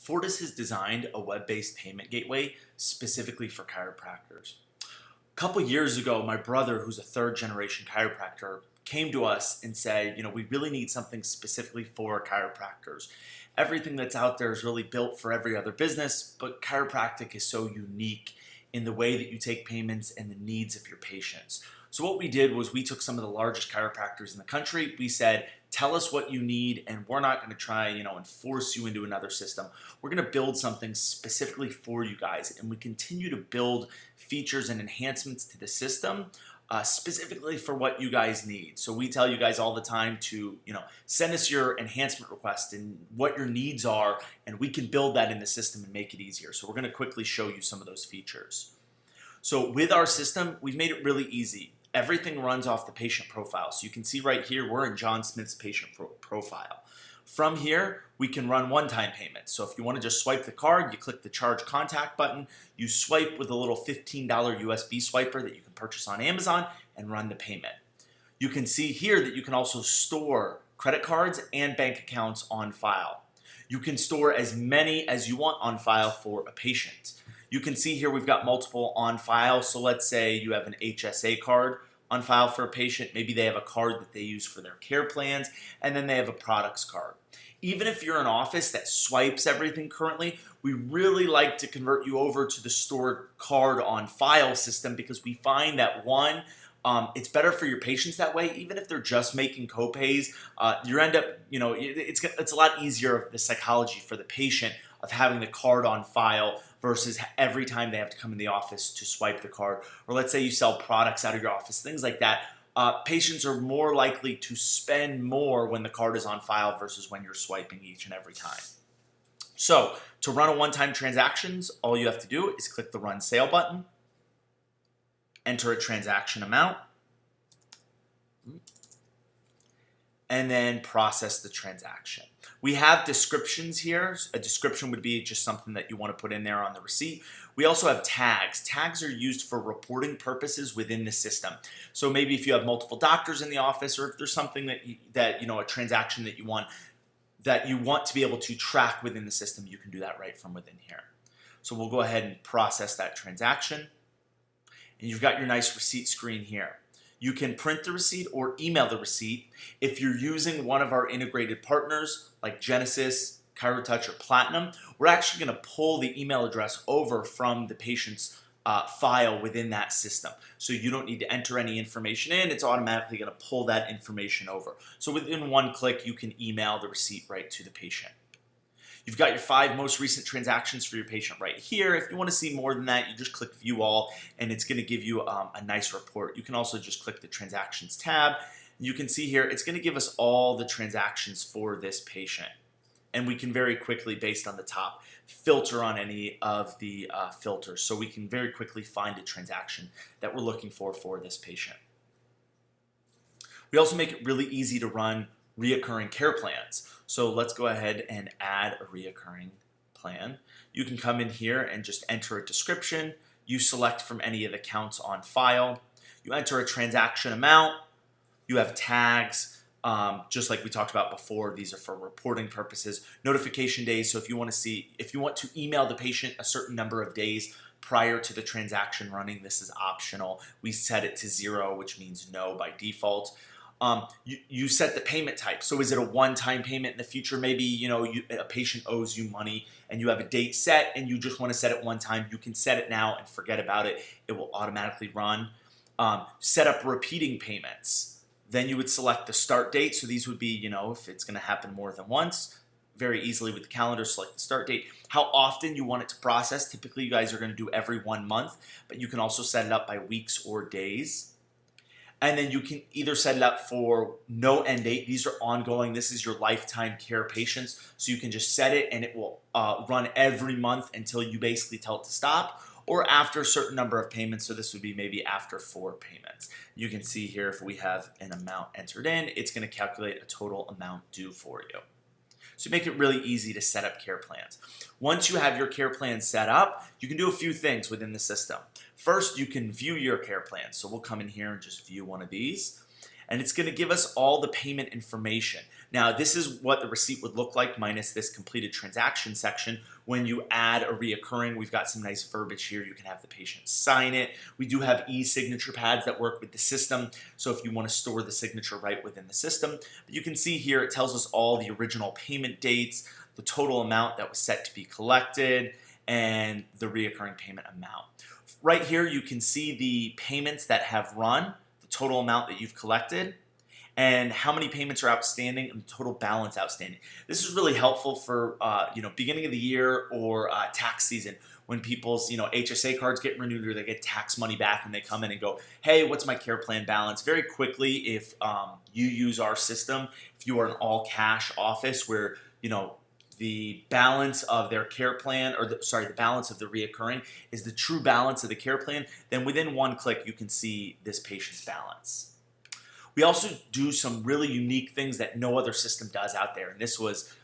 Fortis has designed a web-based payment gateway specifically for chiropractors. A couple years ago, my brother, who's a third-generation chiropractor, came to us and said, we really need something specifically for chiropractors. Everything that's out there is really built for every other business, but chiropractic is so unique in the way that you take payments and the needs of your patients. So what we did was we took some of the largest chiropractors in the country. We said, tell us what you need, and we're not going to try, and force you into another system. We're going to build something specifically for you guys, and we continue to build features and enhancements to the system specifically for what you guys need. So we tell you guys all the time to, send us your enhancement request and what your needs are, and we can build that in the system and make it easier. So we're going to quickly show you some of those features. So with our system, we've made it really easy. Everything runs off the patient profile. So you can see right here, we're in John Smith's patient profile. From here, we can run one-time payments. So if you want to just swipe the card, you click the Charge Contact button, you swipe with a little $15 USB swiper that you can purchase on Amazon and run the payment. You can see here that you can also store credit cards and bank accounts on file. You can store as many as you want on file for a patient. You can see here we've got multiple on file. So let's say you have an HSA card on file for a patient. Maybe they have a card that they use for their care plans, and then they have a products card. Even if you're an office that swipes everything currently, we really like to convert you over to the stored card on file system because we find that one, it's better for your patients that way. Even if they're just making copays, you end up, it's a lot easier of the psychology for the patient of having the card on file versus every time they have to come in the office to swipe the card. Or let's say you sell products out of your office, things like that. Patients are more likely to spend more when the card is on file versus when you're swiping each and every time. So to run a one-time transactions, all you have to do is click the Run Sale button, enter a transaction amount, and then process the transaction. We have descriptions here. A description would be just something that you want to put in there on the receipt. We also have tags. Tags are used for reporting purposes within the system. So maybe if you have multiple doctors in the office, or if there's something that a transaction that you want to be able to track within the system, you can do that right from within here. So we'll go ahead and process that transaction. And you've got your nice receipt screen here. You can print the receipt or email the receipt. If you're using one of our integrated partners like Genesis, ChiroTouch, or Platinum, we're actually going to pull the email address over from the patient's file within that system. So you don't need to enter any information in. It's automatically going to pull that information over. So within one click, you can email the receipt right to the patient. You've got your 5 most recent transactions for your patient right here. If you want to see more than that, you just click View All, and it's going to give you a nice report. You can also just click the Transactions tab. You can see here, it's going to give us all the transactions for this patient. And we can very quickly, based on the top, filter on any of the filters. So we can very quickly find a transaction that we're looking for this patient. We also make it really easy to run reoccurring care plans. So let's go ahead and add a reoccurring plan. You can come in here and just enter a description. You select from any of the accounts on file. You enter a transaction amount. You have tags, just like we talked about before. These are for reporting purposes. Notification days. So if you want to email the patient a certain number of days prior to the transaction running, this is optional. We set it to 0, which means no by default. You set the payment type. So is it a one-time payment in the future? Maybe a patient owes you money and you have a date set and you just want to set it one time. You can set it now and forget about it. It will automatically run. Set up repeating payments. Then you would select the start date. So these would be, if it's going to happen more than once, very easily with the calendar, select the start date. How often you want it to process. Typically, you guys are going to do every 1 month, but you can also set it up by weeks or days. And then you can either set it up for no end date. These are ongoing. This is your lifetime care patients. So you can just set it and it will run every month until you basically tell it to stop, or after a certain number of payments. So this would be maybe after 4 payments. You can see here if we have an amount entered in, it's going to calculate a total amount due for you. So make it really easy to set up care plans. Once you have your care plan set up, you can do a few things within the system. First, you can view your care plan. So we'll come in here and just view one of these. And it's going to give us all the payment information. Now, this is what the receipt would look like minus this completed transaction section. When you add a reoccurring, we've got some nice verbiage here. You can have the patient sign it. We do have e-signature pads that work with the system, so if you want to store the signature right within the system. But you can see here it tells us all the original payment dates, the total amount that was set to be collected, and the reoccurring payment amount. Right here you can see the payments that have run, the total amount that you've collected, and how many payments are outstanding and the total balance outstanding. This is really helpful for beginning of the year or tax season when people's HSA cards get renewed or they get tax money back and they come in and go, hey, what's my care plan balance? Very quickly, if you use our system, if you are an all cash office where the balance of their care plan, or the balance of the reoccurring is the true balance of the care plan, then within one click you can see this patient's balance. We also do some really unique things that no other system does out there, and this was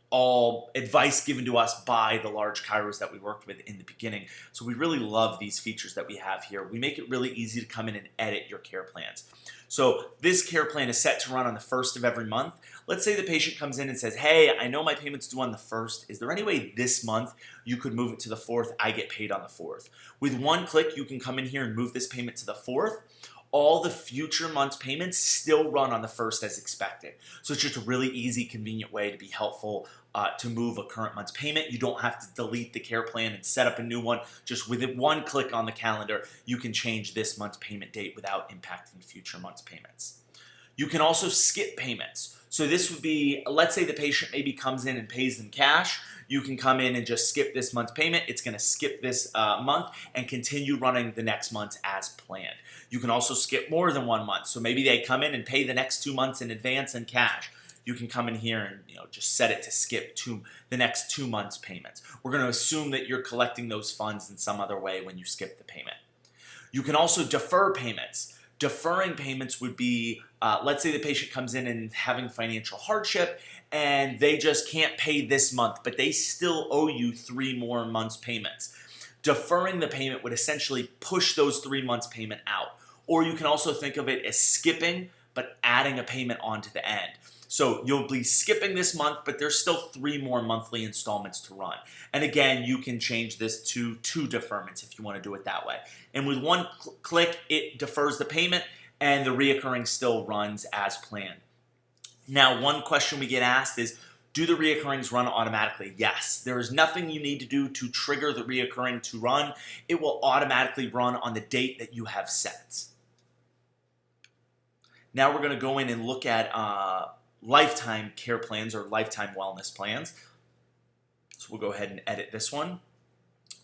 all advice given to us by the large chiros that we worked with in the beginning. So we really love these features that we have here. We make it really easy to come in and edit your care plans. So this care plan is set to run on the 1st of every month. Let's say the patient comes in and says, hey, I know my payment's due on the 1st. Is there any way this month you could move it to the 4th? I get paid on the 4th. With one click, you can come in here and move this payment to the 4th. All the future month's payments still run on the 1st as expected. So it's just a really easy, convenient way to be helpful to move a current month's payment. You don't have to delete the care plan and set up a new one. Just with one click on the calendar, you can change this month's payment date without impacting future month's payments. You can also skip payments. So this would be, let's say the patient maybe comes in and pays them cash. You can come in and just skip this month's payment. It's going to skip this month and continue running the next month as planned. You can also skip more than 1 month. So maybe they come in and pay the next 2 months in advance in cash. You can come in here and just set it to skip the next 2 months' payments. We're going to assume that you're collecting those funds in some other way when you skip the payment. You can also defer payments. Deferring payments would be, let's say the patient comes in and having financial hardship and they just can't pay this month, but they still owe you 3 more months' payments. Deferring the payment would essentially push those 3 months' payment out. Or you can also think of it as skipping, but adding a payment onto the end. So you'll be skipping this month, but there's still 3 more monthly installments to run. And again, you can change this to 2 deferments if you want to do it that way. And with one click, it defers the payment and the reoccurring still runs as planned. Now, one question we get asked is, do the reoccurrings run automatically? Yes. There is nothing you need to do to trigger the reoccurring to run. It will automatically run on the date that you have set. Now we're going to go in and look at lifetime care plans or lifetime wellness plans. So we'll go ahead and edit this one.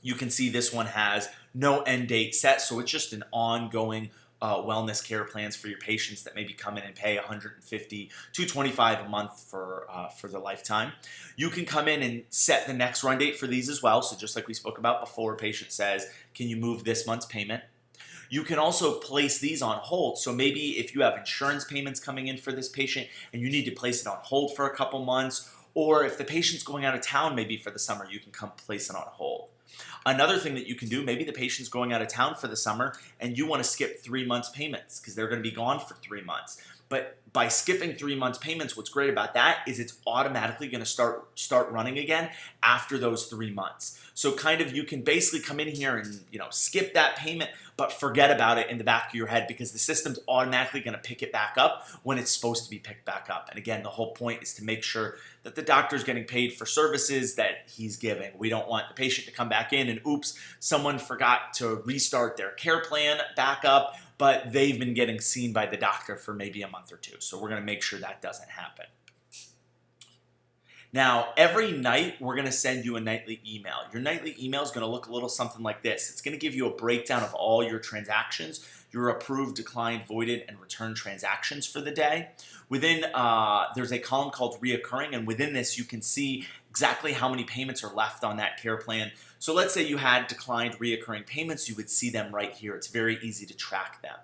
You can see this one has no end date set, so it's just an ongoing wellness care plans for your patients that maybe come in and pay $150 to $225 a month for the lifetime. You can come in and set the next run date for these as well. So just like we spoke about before, a patient says, can you move this month's payment? You can also place these on hold. So maybe if you have insurance payments coming in for this patient and you need to place it on hold for a couple months, or if the patient's going out of town maybe for the summer, you can come place it on hold. Another thing that you can do, maybe the patient's going out of town for the summer and you want to skip 3 months payments because they're going to be gone for 3 months. But by skipping 3 months payments, what's great about that is it's automatically going to start running again after those 3 months. So kind of you can basically come in here and skip that payment, but forget about it in the back of your head because the system's automatically going to pick it back up when it's supposed to be picked back up. And again, the whole point is to make sure that the doctor's getting paid for services that he's giving. We don't want the patient to come back in and oops, someone forgot to restart their care plan back up, but they've been getting seen by the doctor for maybe a month or 2. So we're going to make sure that doesn't happen. Now, every night, we're going to send you a nightly email. Your nightly email is going to look a little something like this. It's going to give you a breakdown of all your transactions, your approved, declined, voided, and returned transactions for the day. Within, there's a column called Reoccurring, and within this, you can see exactly how many payments are left on that care plan. So let's say you had declined reoccurring payments, you would see them right here. It's very easy to track them.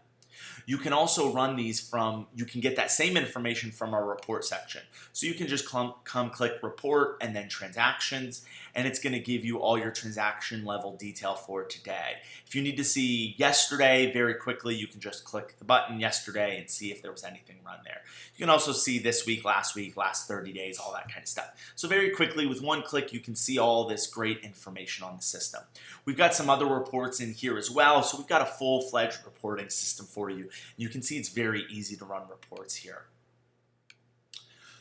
You can also run these you can get that same information from our report section. So you can just come click report and then transactions, and it's going to give you all your transaction level detail for today. If you need to see yesterday very quickly, you can just click the button yesterday and see if there was anything run there. You can also see this week, last 30 days, all that kind of stuff. So very quickly, with one click, you can see all this great information on the system. We've got some other reports in here as well. So we've got a full-fledged reporting system for you. You can see it's very easy to run reports here.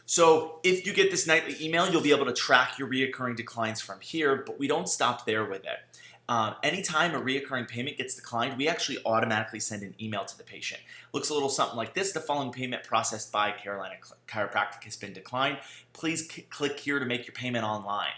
So if you get this nightly email, you'll be able to track your reoccurring declines from here, but we don't stop there with it. Anytime a reoccurring payment gets declined, we actually automatically send an email to the patient. Looks a little something like this. The following payment processed by Carolina Chiropractic has been declined. Please click here to make your payment online.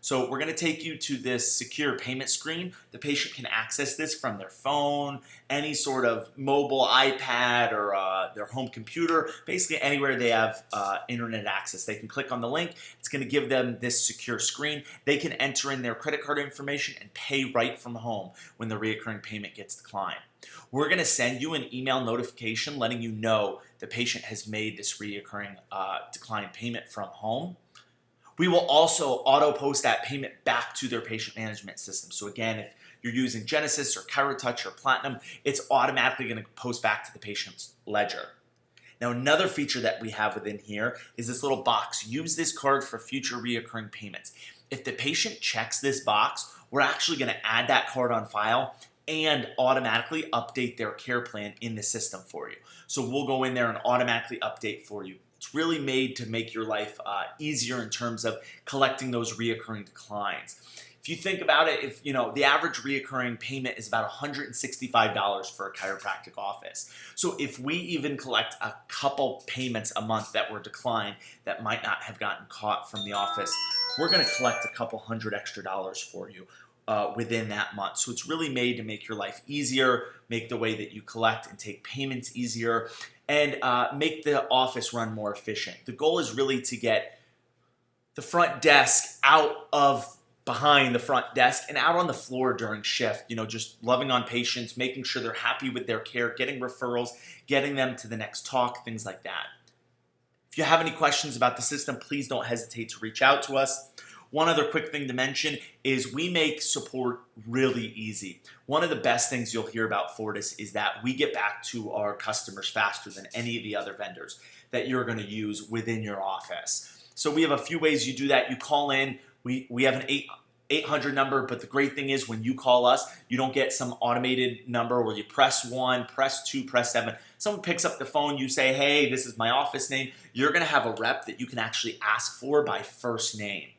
So we're going to take you to this secure payment screen. The patient can access this from their phone, any sort of mobile iPad or their home computer, basically anywhere they have internet access. They can click on the link. It's going to give them this secure screen. They can enter in their credit card information and pay right from home when the reoccurring payment gets declined. We're going to send you an email notification letting you know the patient has made this reoccurring decline payment from home. We will also auto-post that payment back to their patient management system. So again, if you're using Genesis or ChiroTouch or Platinum, it's automatically going to post back to the patient's ledger. Now, another feature that we have within here is this little box. Use this card for future reoccurring payments. If the patient checks this box, we're actually going to add that card on file and automatically update their care plan in the system for you. So we'll go in there and automatically update for you. It's really made to make your life easier in terms of collecting those reoccurring declines. If you think about it, if the average reoccurring payment is about $165 for a chiropractic office. So if we even collect a couple payments a month that were declined that might not have gotten caught from the office, we're going to collect a couple $100 extra for you within that month. So it's really made to make your life easier, make the way that you collect and take payments easier, and make the office run more efficient. The goal is really to get the front desk out of behind the front desk and out on the floor during shift, just loving on patients, making sure they're happy with their care, getting referrals, getting them to the next talk, things like that. If you have any questions about the system, please don't hesitate to reach out to us. One other quick thing to mention is we make support really easy. One of the best things you'll hear about Fortis is that we get back to our customers faster than any of the other vendors that you're going to use within your office. So we have a few ways you do that. You call in. We have an 800 number, but the great thing is when you call us, you don't get some automated number where you press 1, press 2, press 7. Someone picks up the phone, you say, hey, this is my office name. You're going to have a rep that you can actually ask for by first name.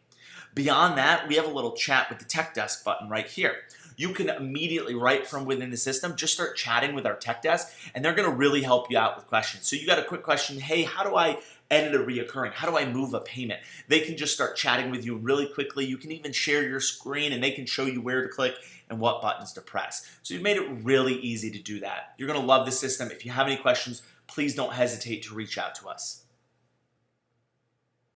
Beyond that, we have a little chat with the tech desk button right here. You can immediately, right from within the system, just start chatting with our tech desk, and they're going to really help you out with questions. So you got a quick question, hey, how do I edit a reoccurring? How do I move a payment? They can just start chatting with you really quickly. You can even share your screen, and they can show you where to click and what buttons to press. So you've made it really easy to do that. You're going to love the system. If you have any questions, please don't hesitate to reach out to us.